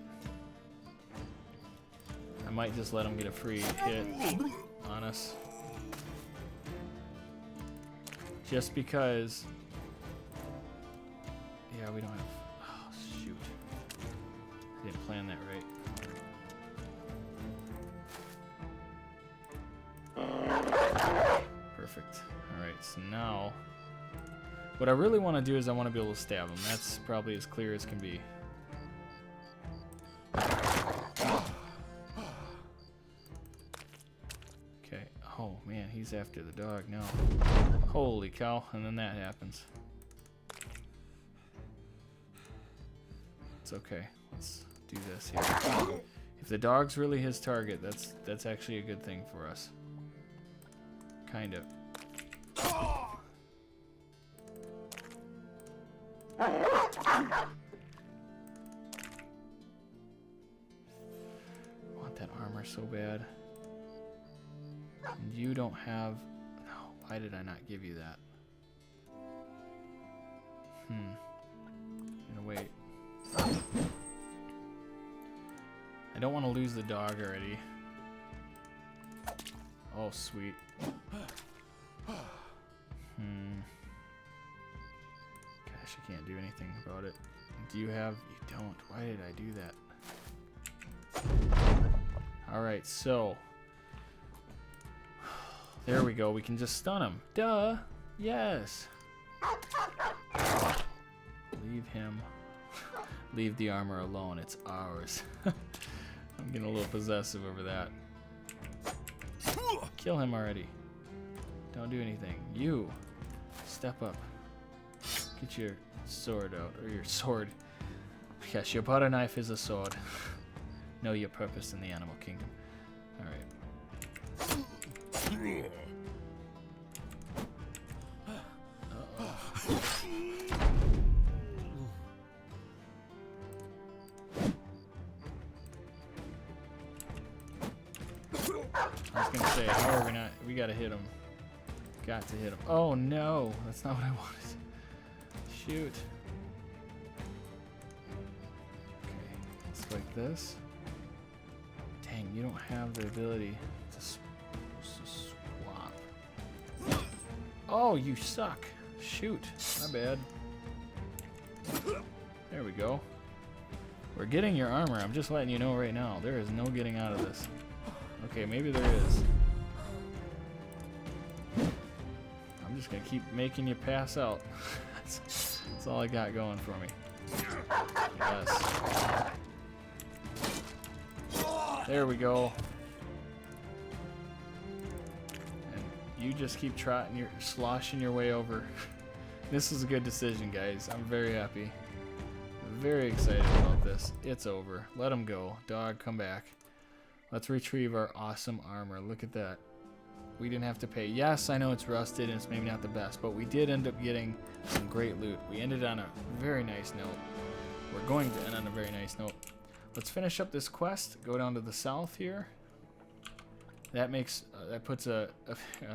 I might just let him get a free hit on us. Just because, yeah, we don't have, oh shoot, I didn't plan that right. Perfect. Alright, so now, what I really want to do is I want to be able to stab him. That's probably as clear as can be. Okay, oh man, he's after the dog now. Holy cow, and then that happens. It's okay. Let's do this here. If the dog's really his target, that's actually a good thing for us. Kind of. I want that armor so bad. And you don't have... Why did I not give you that? I'm gonna wait. I don't want to lose the dog already. Oh, sweet. Gosh, I can't do anything about it. Do you have... You don't. Why did I do that? Alright, so... There we go. We can just stun him. Duh! Yes! Leave him. Leave the armor alone. It's ours. I'm getting a little possessive over that. Kill him already. Don't do anything. You! Step up. Get your sword out. Or your sword. Yes, your butter knife is a sword. Know your purpose in the animal kingdom. Alright. I was gonna say, how are we not? We gotta hit him. Got to hit him. Oh no, that's not what I wanted. Shoot. Okay, it's like this. Dang, you don't have the ability to swap. Oh, you suck. Shoot, my bad. There we go. We're getting your armor. I'm just letting you know right now. There is no getting out of this. Okay, maybe there is. I'm just gonna keep making you pass out. That's all I got going for me. Yes. There we go. And you just keep trotting, you're sloshing your way over. This is a good decision, guys. I'm very happy. Very excited about this. It's over. Let him go. Dog, come back. Let's retrieve our awesome armor. Look at that. We didn't have to pay. Yes, I know it's rusted and it's maybe not the best, but we did end up getting some great loot. We ended on a very nice note. We're going to end on a very nice note. Let's finish up this quest. Go down to the south here. That makes that puts a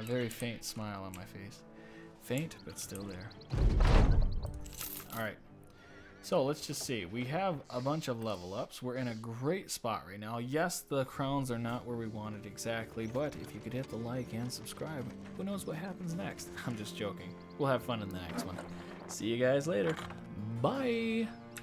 very faint smile on my face. Faint, but still there. All right. So let's just see. We have a bunch of level ups. We're in a great spot right now. Yes, the crowns are not where we wanted exactly, but if you could hit the like and subscribe, who knows what happens next? I'm just joking. We'll have fun in the next one. See you guys later. Bye.